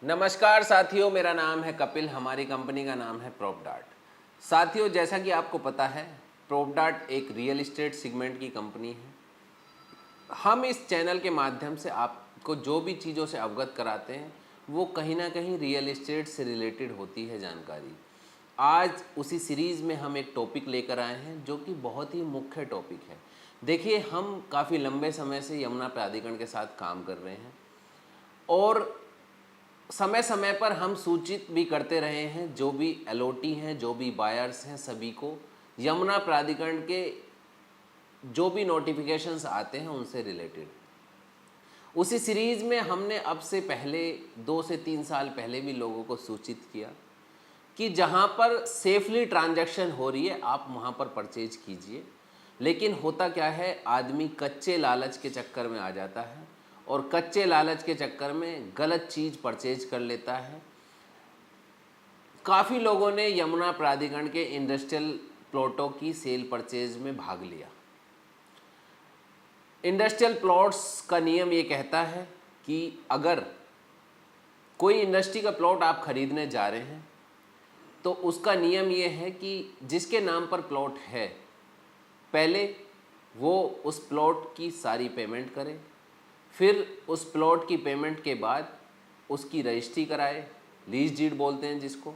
नमस्कार साथियों, मेरा नाम है कपिल। हमारी कंपनी का नाम है प्रोपडार्ट। साथियों, जैसा कि आपको पता है, प्रोपडार्ट एक रियल एस्टेट सेगमेंट की कंपनी है। हम इस चैनल के माध्यम से आपको जो भी चीज़ों से अवगत कराते हैं वो कहीं ना कहीं रियल एस्टेट से रिलेटेड होती है जानकारी। आज उसी सीरीज़ में हम एक टॉपिक लेकर आए हैं जो कि बहुत ही मुख्य टॉपिक है। देखिए, हम काफ़ी लंबे समय से यमुना प्राधिकरण के साथ काम कर रहे हैं और समय समय पर हम सूचित भी करते रहे हैं जो भी एलओटी हैं, जो भी बायर्स हैं, सभी को यमुना प्राधिकरण के जो भी नोटिफिकेशंस आते हैं उनसे रिलेटेड। उसी सीरीज़ में हमने अब से पहले 2 से 3 साल पहले भी लोगों को सूचित किया कि जहां पर सेफली ट्रांजैक्शन हो रही है आप वहां पर परचेज कीजिए। लेकिन होता क्या है, आदमी कच्चे लालच के चक्कर में आ जाता है और कच्चे लालच के चक्कर में गलत चीज़ परचेज कर लेता है। काफ़ी लोगों ने यमुना प्राधिकरण के इंडस्ट्रियल प्लॉटों की सेल परचेज में भाग लिया। इंडस्ट्रियल प्लॉट्स का नियम ये कहता है कि अगर कोई इंडस्ट्री का प्लॉट आप खरीदने जा रहे हैं तो उसका नियम ये है कि जिसके नाम पर प्लॉट है पहले वो उस प्लॉट की सारी पेमेंट करे, फिर उस प्लॉट की पेमेंट के बाद उसकी रजिस्ट्री कराए, लीज डीड बोलते हैं जिसको।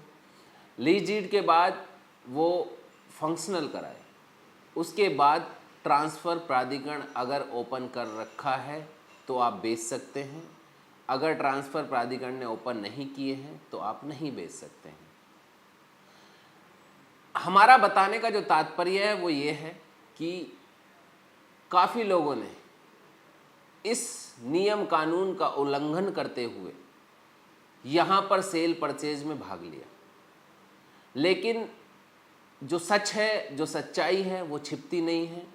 लीज डीड के बाद वो फंक्शनल कराए, उसके बाद ट्रांसफ़र प्राधिकरण अगर ओपन कर रखा है तो आप बेच सकते हैं, अगर ट्रांसफ़र प्राधिकरण ने ओपन नहीं किए हैं तो आप नहीं बेच सकते हैं। हमारा बताने का जो तात्पर्य है वो ये है कि काफ़ी लोगों ने इस नियम कानून का उल्लंघन करते हुए यहाँ पर सेल परचेज में भाग लिया। लेकिन जो सच है, जो सच्चाई है वो छिपती नहीं है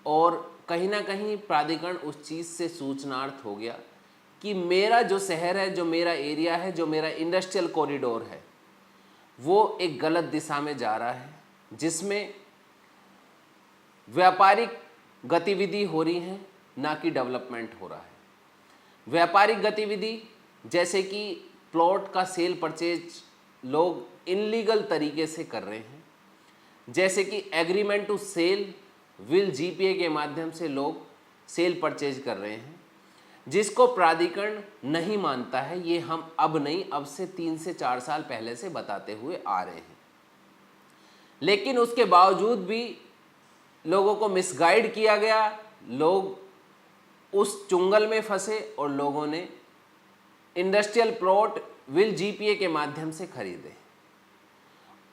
और कहीं ना कहीं प्राधिकरण उस चीज़ से सूचनार्थ हो गया कि मेरा जो शहर है, जो मेरा एरिया है, जो मेरा इंडस्ट्रियल कॉरिडोर है वो एक गलत दिशा में जा रहा है, जिसमें व्यापारिक गतिविधि हो रही है ना कि डेवलपमेंट हो रहा है। व्यापारिक गतिविधि जैसे कि प्लॉट का सेल परचेज लोग इनलीगल तरीके से कर रहे हैं, जैसे कि agreement to sell will GPA के माध्यम से लोग सेल परचेज कर रहे हैं, जिसको प्राधिकरण नहीं मानता है। ये हम अब नहीं, अब से 3 से 4 साल पहले से बताते हुए आ रहे हैं। लेकिन उसके बावजूद भी लोगों को मिसगाइड किया गया, लोग उस चुंगल में फंसे और लोगों ने इंडस्ट्रियल प्लॉट विल जीपीए के माध्यम से खरीदे।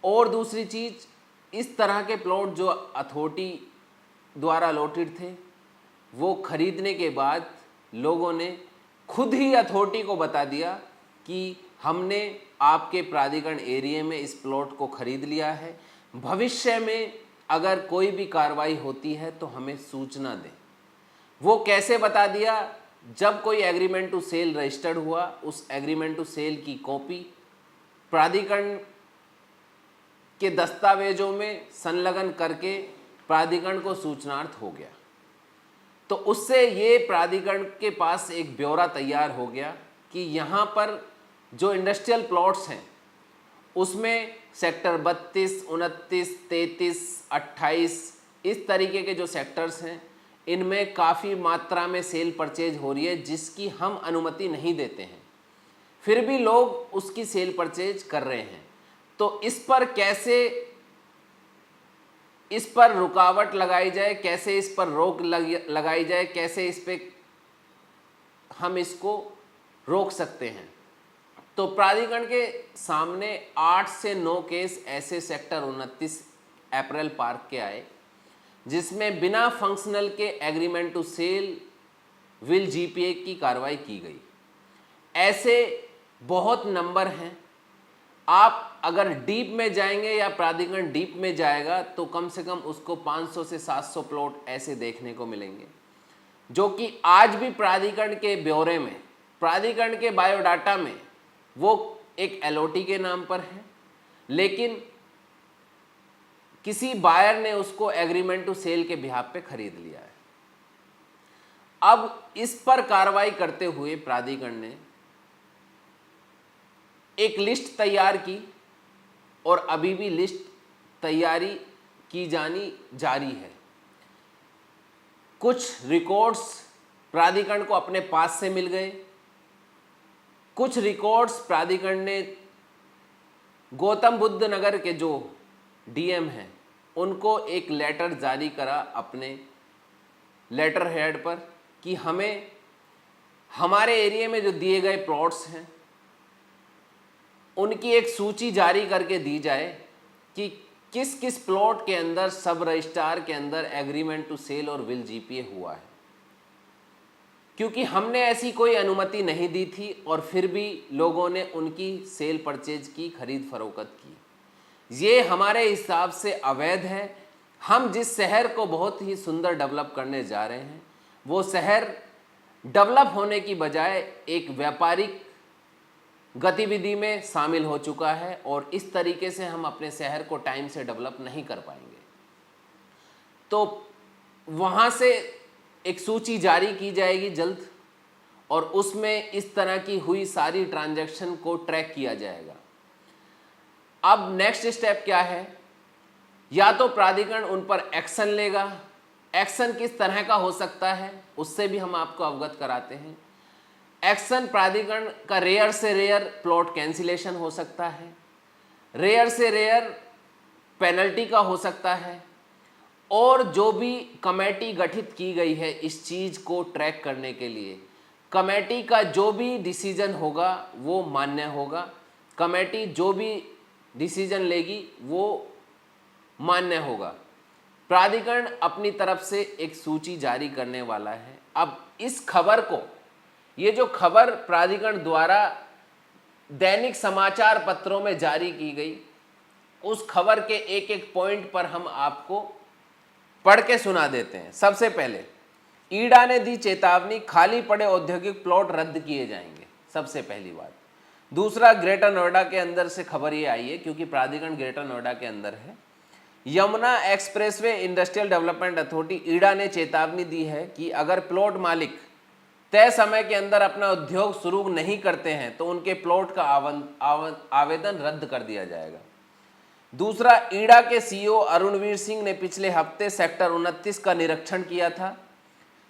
और दूसरी चीज़, इस तरह के प्लॉट जो अथॉरिटी द्वारा अलॉटेड थे वो खरीदने के बाद लोगों ने खुद ही अथॉरिटी को बता दिया कि हमने आपके प्राधिकरण एरिया में इस प्लॉट को खरीद लिया है, भविष्य में अगर कोई भी कार्रवाई होती है तो हमें सूचना दें। वो कैसे बता दिया? जब कोई एग्रीमेंट टू सेल रजिस्टर्ड हुआ, उस एग्रीमेंट टू सेल की कॉपी प्राधिकरण के दस्तावेजों में संलग्न करके प्राधिकरण को सूचनार्थ हो गया। तो उससे ये प्राधिकरण के पास एक ब्यौरा तैयार हो गया कि यहाँ पर जो इंडस्ट्रियल प्लॉट्स हैं उसमें सेक्टर 32, 29, 33, 28 इस तरीके के जो सेक्टर्स हैं इनमें काफ़ी मात्रा में सेल परचेज हो रही है, जिसकी हम अनुमति नहीं देते हैं, फिर भी लोग उसकी सेल परचेज कर रहे हैं। तो इस पर कैसे इस पर रुकावट लगाई जाए, कैसे इस पर रोक लगाई जाए, कैसे इस पे हम इसको रोक सकते हैं। तो प्राधिकरण के सामने 8 से 9 केस ऐसे सेक्टर 29 अप्रैल पार्क के आए जिसमें बिना फंक्शनल के agreement to sell will GPA की कार्रवाई की गई। ऐसे बहुत नंबर हैं। आप अगर डीप में जाएंगे या प्राधिकरण डीप में जाएगा तो कम से कम उसको 500 से 700 प्लॉट ऐसे देखने को मिलेंगे जो कि आज भी प्राधिकरण के ब्यौरे में, प्राधिकरण के बायोडाटा में वो एक एलओटी के नाम पर है, लेकिन किसी बायर ने उसको एग्रीमेंट टू सेल के बिहाफ पे खरीद लिया है। अब इस पर कार्रवाई करते हुए प्राधिकरण ने एक लिस्ट तैयार की और अभी भी लिस्ट तैयारी की जानी जारी है। कुछ रिकॉर्ड्स प्राधिकरण को अपने पास से मिल गए, कुछ रिकॉर्ड्स प्राधिकरण ने गौतम बुद्ध नगर के जो डीएम हैं उनको एक लेटर जारी करा अपने लेटर हेड पर कि हमें हमारे एरिया में जो दिए गए प्लॉट्स हैं उनकी एक सूची जारी करके दी जाए कि किस किस प्लॉट के अंदर सब रजिस्ट्रार के अंदर एग्रीमेंट टू सेल और विल जीपीए हुआ है, क्योंकि हमने ऐसी कोई अनुमति नहीं दी थी और फिर भी लोगों ने उनकी सेल परचेज की, खरीद फरोख्त की। ये हमारे हिसाब से अवैध है। हम जिस शहर को बहुत ही सुंदर डेवलप करने जा रहे हैं वो शहर डेवलप होने की बजाय एक व्यापारिक गतिविधि में शामिल हो चुका है और इस तरीके से हम अपने शहर को टाइम से डेवलप नहीं कर पाएंगे। तो वहाँ से एक सूची जारी की जाएगी जल्द और उसमें इस तरह की हुई सारी ट्रांजैक्शन को ट्रैक किया जाएगा। अब नेक्स्ट स्टेप क्या है? या तो प्राधिकरण उन पर एक्शन लेगा। एक्शन किस तरह का हो सकता है उससे भी हम आपको अवगत कराते हैं। एक्शन प्राधिकरण का रेयर से रेयर प्लॉट कैंसिलेशन हो सकता है, रेयर से रेयर पेनल्टी का हो सकता है, और जो भी कमेटी गठित की गई है इस चीज़ को ट्रैक करने के लिए, कमेटी का जो भी डिसीजन होगा वो मान्य होगा। कमेटी जो भी डिसीजन लेगी वो मान्य होगा। प्राधिकरण अपनी तरफ से एक सूची जारी करने वाला है। अब इस खबर को, ये जो खबर प्राधिकरण द्वारा दैनिक समाचार पत्रों में जारी की गई, उस खबर के एक एक पॉइंट पर हम आपको पढ़ के सुना देते हैं। सबसे पहले, ईडा ने दी चेतावनी, खाली पड़े औद्योगिक प्लॉट रद्द किए जाएंगे। सबसे पहली बात। दूसरा, ग्रेटर नोएडा के अंदर से खबर ये आई है क्योंकि प्राधिकरण ग्रेटर नोएडा के अंदर है। Yamuna expressway industrial development authority YEIDA ने चेतावनी दी है कि अगर प्लॉट मालिक तय समय के अंदर अपना उद्योग शुरू नहीं करते हैं तो उनके प्लॉट का आवेदन रद्द कर दिया जाएगा। दूसरा, ईडा के सीईओ अरुणवीर सिंह ने पिछले हफ्ते सेक्टर 29 का निरीक्षण किया था,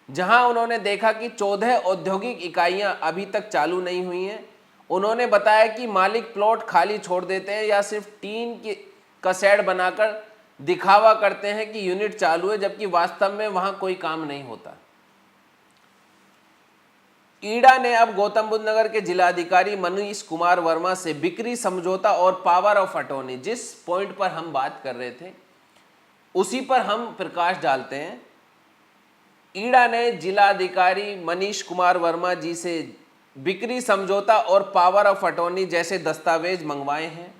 जहां उन्होंने देखा कि 14 औद्योगिक इकाइयां अभी तक चालू नहीं हुई हैं। उन्होंने बताया कि मालिक प्लॉट खाली छोड़ देते हैं या सिर्फ टीन का शेड बनाकर दिखावा करते हैं कि यूनिट चालू है, जबकि वास्तव में वहां कोई काम नहीं होता। ईडा ने अब गौतम बुद्ध नगर के जिलाधिकारी मनीष कुमार वर्मा से बिक्री समझौता और पावर ऑफ अटॉर्नी, जिस पॉइंट पर हम बात कर रहे थे उसी पर हम प्रकाश डालते हैं। ईडा ने जिलाधिकारी मनीष कुमार वर्मा जी से बिक्री समझौता और पावर ऑफ अटॉर्नी जैसे दस्तावेज मंगवाए हैं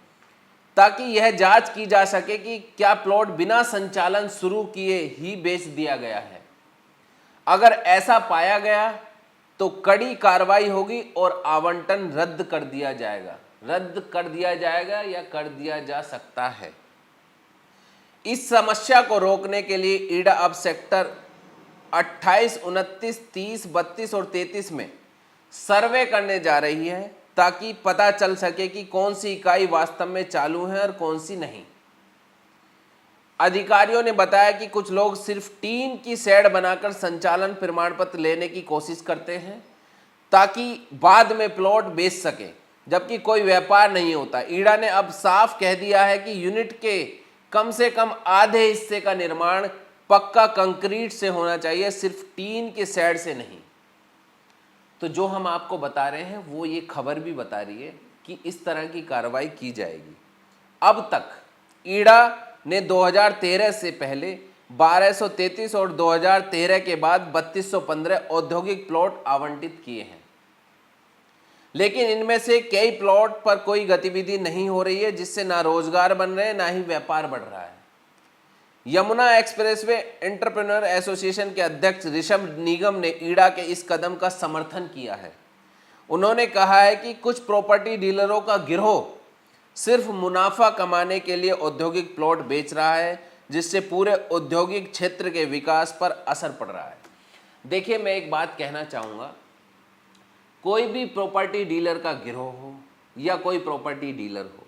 ताकि यह जांच की जा सके कि क्या प्लॉट बिना संचालन शुरू किए ही बेच दिया गया है। अगर ऐसा पाया गया तो कड़ी कार्रवाई होगी और आवंटन रद्द कर दिया जाएगा। रद्द कर दिया जाएगा या कर दिया जा सकता है। इस समस्या को रोकने के लिए ईडा अब सेक्टर 28, 29, 30, 32 और 33 में सर्वे करने जा रही है ताकि पता चल सके कि कौन सी इकाई वास्तव में चालू है और कौन सी नहीं। अधिकारियों ने बताया कि कुछ लोग सिर्फ टीन की शेड बनाकर संचालन प्रमाण पत्र लेने की कोशिश करते हैं ताकि बाद में प्लॉट बेच सके, जबकि कोई व्यापार नहीं होता। ईडा ने अब साफ कह दिया है कि यूनिट के कम से कम आधे हिस्से का निर्माण पक्का कंक्रीट से होना चाहिए, सिर्फ टीन के शेड से नहीं। तो जो हम आपको बता रहे हैं वो ये खबर भी बता रही है कि इस तरह की कार्रवाई की जाएगी। अब तक ईडा ने 2013 से पहले 1233 और 2013 के बाद 3215 औद्योगिक प्लॉट आवंटित किए हैं, लेकिन इनमें से कई प्लॉट पर कोई गतिविधि नहीं हो रही है, जिससे ना रोजगार बन रहे हैं ना ही व्यापार बढ़ रहा है। यमुना एक्सप्रेसवे एंटरप्रेन्योर एसोसिएशन के अध्यक्ष ऋषभ निगम ने ईडा के इस कदम का समर्थन किया है। उन्होंने कहा है कि कुछ प्रॉपर्टी डीलरों का गिरोह सिर्फ मुनाफा कमाने के लिए औद्योगिक प्लॉट बेच रहा है, जिससे पूरे औद्योगिक क्षेत्र के विकास पर असर पड़ रहा है। देखिए, मैं एक बात कहना चाहूँगा, कोई भी प्रॉपर्टी डीलर का गिरोह हो या कोई प्रॉपर्टी डीलर हो,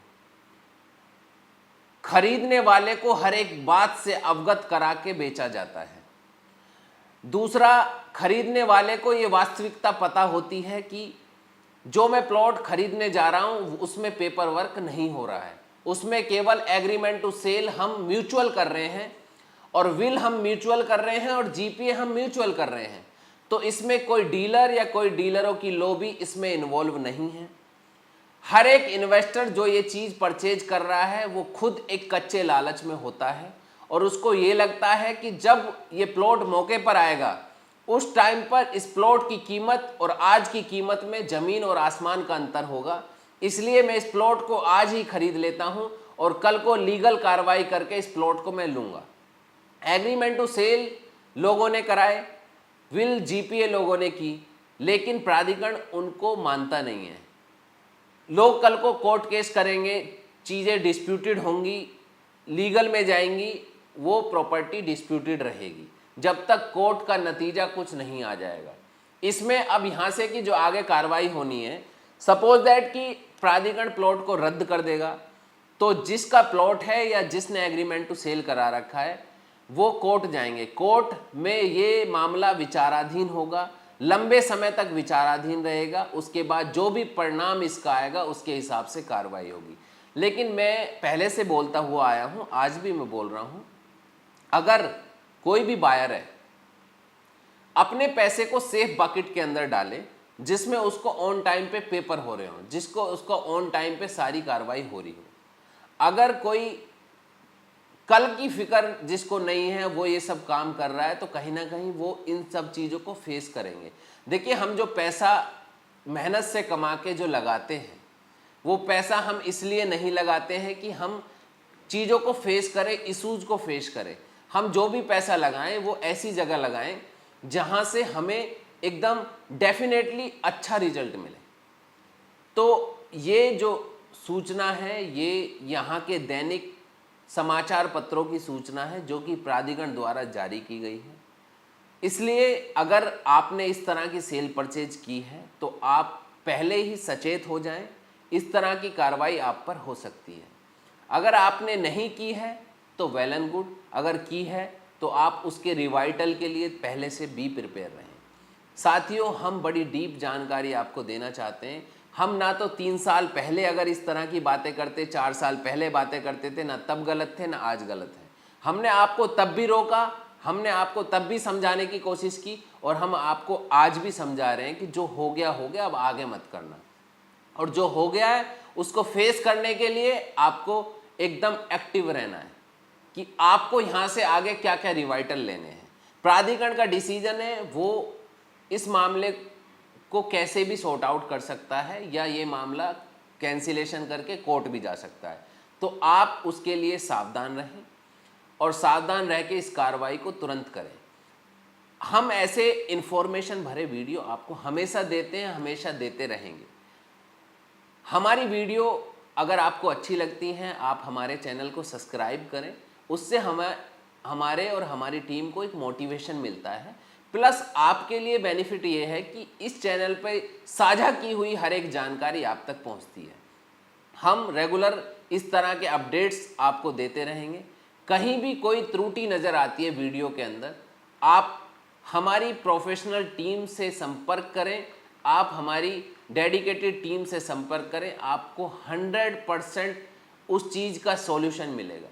खरीदने वाले को हर एक बात से अवगत करा के बेचा जाता है। दूसरा, खरीदने वाले को यह वास्तविकता पता होती है कि जो मैं प्लॉट खरीदने जा रहा हूं उसमें पेपर वर्क नहीं हो रहा है, उसमें केवल एग्रीमेंट टू सेल हम म्यूचुअल कर रहे हैं और विल हम म्यूचुअल कर रहे हैं और जीपीए हम म्यूचुअल कर रहे हैं। तो इसमें कोई डीलर या कोई डीलरों की लॉबी इसमें इन्वॉल्व नहीं है। हर एक इन्वेस्टर जो ये चीज परचेज कर रहा है वो खुद एक कच्चे लालच में होता है और उसको ये लगता है कि जब ये प्लॉट मौके पर आएगा उस टाइम पर इस प्लॉट की कीमत और आज की कीमत में जमीन और आसमान का अंतर होगा, इसलिए मैं इस प्लॉट को आज ही खरीद लेता हूं और कल को लीगल कार्रवाई करके इस प्लॉट को मैं लूंगा। एग्रीमेंट टू सेल लोगों ने कराए, विल जीपीए लोगों ने की, लेकिन प्राधिकरण उनको मानता नहीं है। लोग कल को कोर्ट केस करेंगे, चीज़ें डिस्प्यूटेड होंगी, लीगल में जाएंगी, वो प्रॉपर्टी डिस्प्यूटेड रहेगी जब तक कोर्ट का नतीजा कुछ नहीं आ जाएगा। इसमें अब यहाँ से कि जो आगे कार्रवाई होनी है, सपोज दैट कि प्राधिकरण प्लॉट को रद्द कर देगा, तो जिसका प्लॉट है या जिसने एग्रीमेंट टू सेल करा रखा है वो कोर्ट जाएंगे। कोर्ट में ये मामला विचाराधीन होगा, लंबे समय तक विचाराधीन रहेगा, उसके बाद जो भी परिणाम इसका आएगा उसके हिसाब से कार्रवाई होगी। लेकिन मैं पहले से बोलता हुआ आया हूं, आज भी मैं बोल रहा हूं, अगर कोई भी बायर है अपने पैसे को सेफ बकेट के अंदर डाले जिसमें उसको ऑन टाइम पे पेपर हो रहे हो, जिसको उसको ऑन टाइम पे सारी कार्रवाई हो रही हो। अगर कोई कल की फिक्र जिसको नहीं है वो ये सब काम कर रहा है तो कहीं ना कहीं वो इन सब चीज़ों को फेस करेंगे। देखिए, हम जो पैसा मेहनत से कमा के जो लगाते हैं वो पैसा हम इसलिए नहीं लगाते हैं कि हम चीज़ों को फेस करें, इशूज़ को फेस करें। हम जो भी पैसा लगाएं वो ऐसी जगह लगाएं जहां से हमें एकदम डेफिनेटली अच्छा रिजल्ट मिले। तो ये जो सूचना है ये यहाँ के दैनिक समाचार पत्रों की सूचना है जो कि प्राधिकरण द्वारा जारी की गई है। इसलिए अगर आपने इस तरह की सेल परचेज की है तो आप पहले ही सचेत हो जाएं, इस तरह की कार्रवाई आप पर हो सकती है। अगर आपने नहीं की है तो वेल एंड गुड, अगर की है तो आप उसके रिवाइटल के लिए पहले से बी प्रिपेयर रहें। साथियों, हम बड़ी डीप जानकारी आपको देना चाहते हैं। हम ना तो 3 साल पहले अगर इस तरह की बातें करते, 4 साल पहले बातें करते थे, ना तब गलत थे ना आज गलत है। हमने आपको तब भी रोका, हमने आपको तब भी समझाने की कोशिश की और हम आपको आज भी समझा रहे हैं कि जो हो गया हो गया, अब आगे मत करना। और जो हो गया है उसको फेस करने के लिए आपको एकदम एक्टिव रहना है कि आपको यहाँ से आगे क्या क्या रिवाइटल लेने हैं। प्राधिकरण का डिसीजन है, वो इस मामले को कैसे भी सॉर्ट आउट कर सकता है या ये मामला कैंसिलेशन करके कोर्ट भी जा सकता है। तो आप उसके लिए सावधान रहें और सावधान रह के इस कार्रवाई को तुरंत करें। हम ऐसे इंफॉर्मेशन भरे वीडियो आपको हमेशा देते हैं, हमेशा देते रहेंगे। हमारी वीडियो अगर आपको अच्छी लगती हैं आप हमारे चैनल को सब्सक्राइब करें, उससे हमारे और हमारी टीम को एक मोटिवेशन मिलता है। प्लस आपके लिए बेनिफिट ये है कि इस चैनल पर साझा की हुई हर एक जानकारी आप तक पहुंचती है। हम रेगुलर इस तरह के अपडेट्स आपको देते रहेंगे। कहीं भी कोई त्रुटि नज़र आती है वीडियो के अंदर, आप हमारी प्रोफेशनल टीम से संपर्क करें, आप हमारी डेडिकेटेड टीम से संपर्क करें, आपको 100% उस चीज़ का सॉल्यूशन मिलेगा।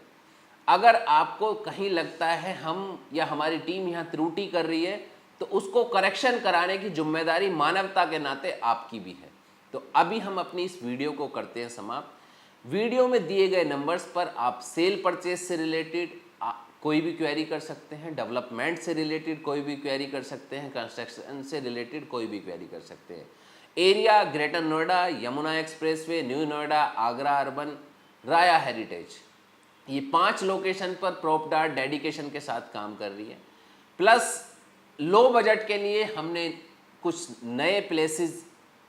अगर आपको कहीं लगता है हम या हमारी टीम यहाँ त्रुटि कर रही है तो उसको करेक्शन कराने की जिम्मेदारी मानवता के नाते आपकी भी है। तो अभी हम अपनी इस वीडियो को करते हैं समाप्त। वीडियो में दिए गए नंबर्स पर आप सेल परचेज से रिलेटेड कोई भी क्वेरी कर सकते हैं, डेवलपमेंट से रिलेटेड कोई भी क्वेरी कर सकते हैं, कंस्ट्रक्शन से रिलेटेड कोई भी क्वेरी कर सकते हैं। Area greater Noida, Yamuna expressway, new Noida, Agra urban, राया हेरिटेज, ये 5 लोकेशन पर प्रॉपडार्ट डेडिकेशन के साथ काम कर रही है। प्लस लो बजट के लिए हमने कुछ नए प्लेसेस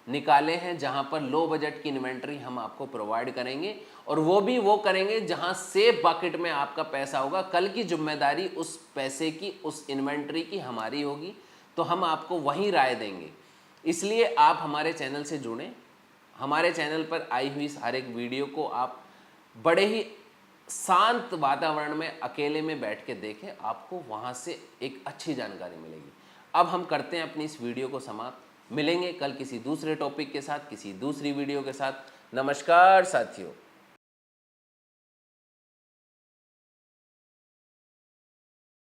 निकाले हैं जहां पर लो बजट की इन्वेंट्री हम आपको प्रोवाइड करेंगे और वो करेंगे जहां सेफ बकेट में आपका पैसा होगा। कल की जिम्मेदारी उस पैसे की, उस इन्वेंट्री की हमारी होगी, तो हम आपको वहीं राय देंगे। इसलिए आप हमारे चैनल से जुड़ें, हमारे चैनल पर आई हुई हर एक वीडियो को आप बड़े ही शांत वातावरण में अकेले में बैठ के देखें, आपको वहाँ से एक अच्छी जानकारी मिलेगी। अब हम करते हैं अपनी इस वीडियो को समाप्त। मिलेंगे कल किसी दूसरे टॉपिक के साथ, किसी दूसरी वीडियो के साथ। नमस्कार साथियों।